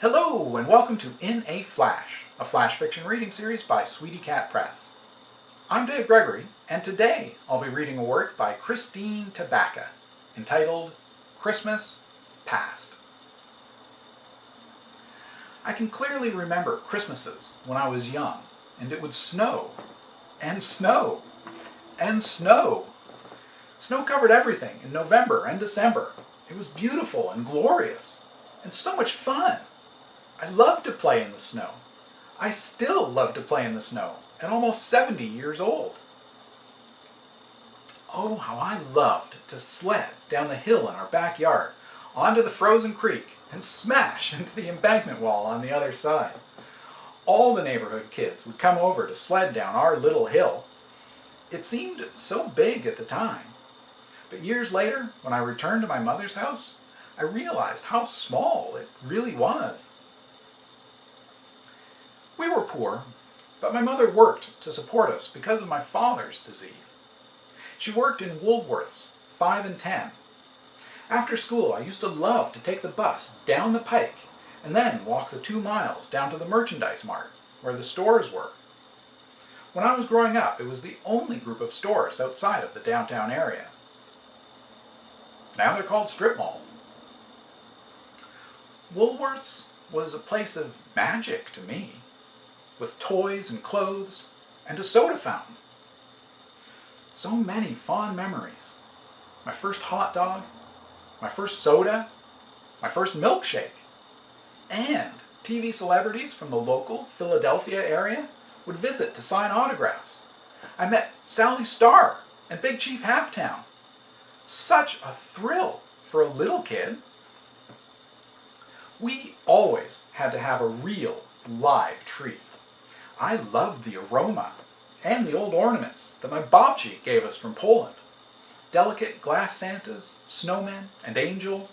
Hello and welcome to In a Flash, a flash fiction reading series by Sweetycat Press. I'm Dave Gregory, and today I'll be reading a work by Christine Tabaka entitled Christmas Past. I can clearly remember Christmases when I was young, and it would snow, and snow, and snow. Snow covered everything in November and December. It was beautiful and glorious, and so much fun. I loved to play in the snow. I still love to play in the snow at almost 70 years old. Oh, how I loved to sled down the hill in our backyard, onto the frozen creek, and smash into the embankment wall on the other side. All the neighborhood kids would come over to sled down our little hill. It seemed so big at the time. But years later, when I returned to my mother's house, I realized how small it really was. We were poor, but my mother worked to support us because of my father's disease. She worked in Woolworths, 5 and 10. After school, I used to love to take the bus down the pike and then walk the 2 miles down to the merchandise mart, where the stores were. When I was growing up, it was the only group of stores outside of the downtown area. Now they're called strip malls. Woolworths was a place of magic to me, with toys and clothes, and a soda fountain. So many fond memories. My first hot dog, my first soda, my first milkshake, and TV celebrities from the local Philadelphia area would visit to sign autographs. I met Sally Starr and Big Chief Halftown. Such a thrill for a little kid. We always had to have a real live tree. I loved the aroma and the old ornaments that my babci gave us from Poland. Delicate glass Santas, snowmen, and angels.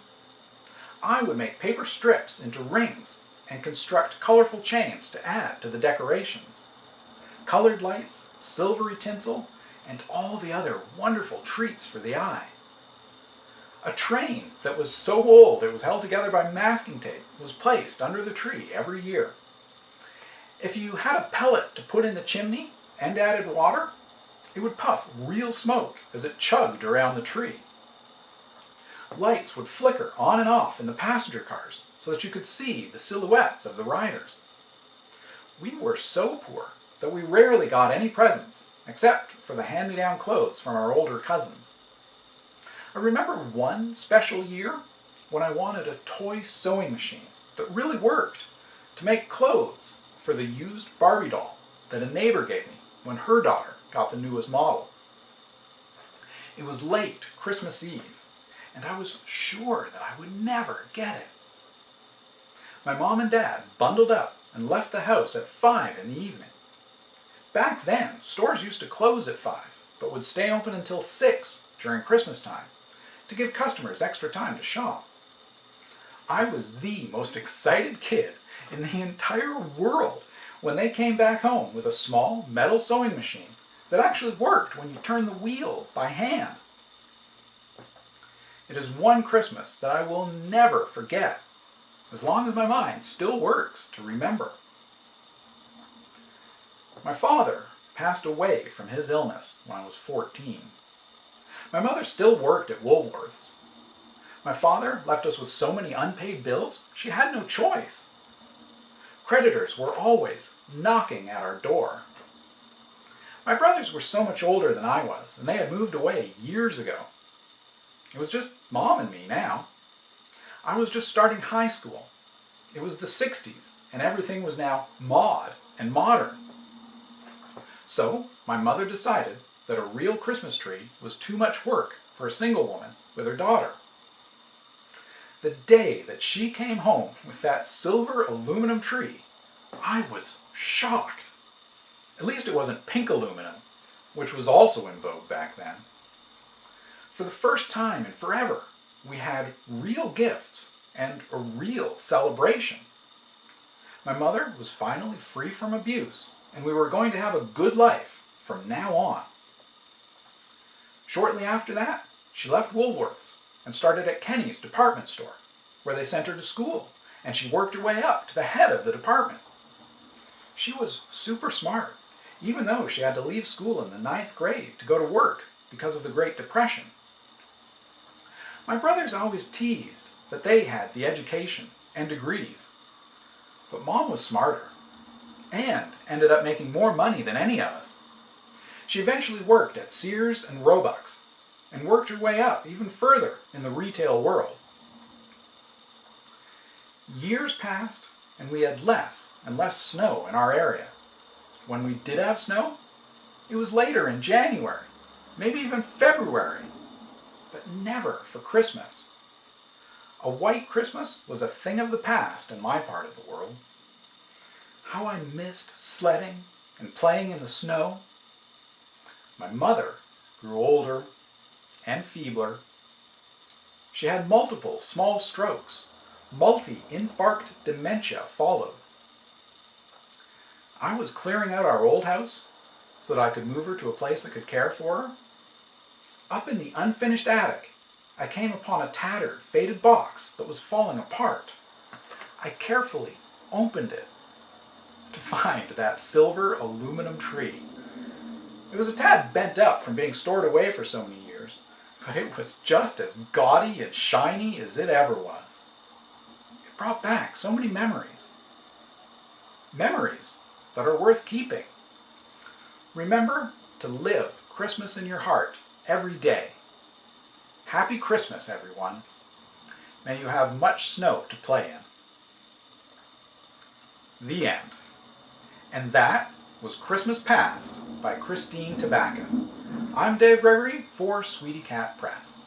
I would make paper strips into rings and construct colorful chains to add to the decorations. Colored lights, silvery tinsel, and all the other wonderful treats for the eye. A train that was so old it was held together by masking tape was placed under the tree every year. If you had a pellet to put in the chimney and added water, it would puff real smoke as it chugged around the tree. Lights would flicker on and off in the passenger cars so that you could see the silhouettes of the riders. We were so poor that we rarely got any presents except for the hand-me-down clothes from our older cousins. I remember one special year when I wanted a toy sewing machine that really worked to make clothes for the used Barbie doll that a neighbor gave me when her daughter got the newest model. It was late Christmas Eve, and I was sure that I would never get it. My mom and dad bundled up and left the house at 5 in the evening. Back then, stores used to close at 5, but would stay open until 6 during Christmas time to give customers extra time to shop. I was the most excited kid in the entire world when they came back home with a small metal sewing machine that actually worked when you turned the wheel by hand. It is one Christmas that I will never forget, as long as my mind still works to remember. My father passed away from his illness when I was 14. My mother still worked at Woolworths. My father left us with so many unpaid bills, she had no choice. Creditors were always knocking at our door. My brothers were so much older than I was, and they had moved away years ago. It was just Mom and me now. I was just starting high school. It was the 60s, and everything was now mod and modern. So, my mother decided that a real Christmas tree was too much work for a single woman with her daughter. The day that she came home with that silver aluminum tree, I was shocked. At least it wasn't pink aluminum, which was also in vogue back then. For the first time in forever, we had real gifts and a real celebration. My mother was finally free from abuse, and we were going to have a good life from now on. Shortly after that, she left Woolworths and started at Kenny's department store, where they sent her to school and she worked her way up to the head of the department. She was super smart, even though she had to leave school in the 9th grade to go to work because of the Great Depression. My brothers always teased that they had the education and degrees, but Mom was smarter and ended up making more money than any of us. She eventually worked at Sears and Roebuck's and worked her way up even further in the retail world. Years passed and we had less and less snow in our area. When we did have snow, it was later in January, maybe even February, but never for Christmas. A white Christmas was a thing of the past in my part of the world. How I missed sledding and playing in the snow. My mother grew older and feebler. She had multiple small strokes. Multi-infarct dementia followed. I was clearing out our old house so that I could move her to a place that could care for her. Up in the unfinished attic, I came upon a tattered, faded box that was falling apart. I carefully opened it to find that silver aluminum tree. It was a tad bent up from being stored away for so many years, but it was just as gaudy and shiny as it ever was. It brought back so many memories. Memories that are worth keeping. Remember to live Christmas in your heart every day. Happy Christmas, everyone. May you have much snow to play in. The end. And that was Christmas Past by Christine Tabaka. I'm Dave Gregory for Sweetycat Press.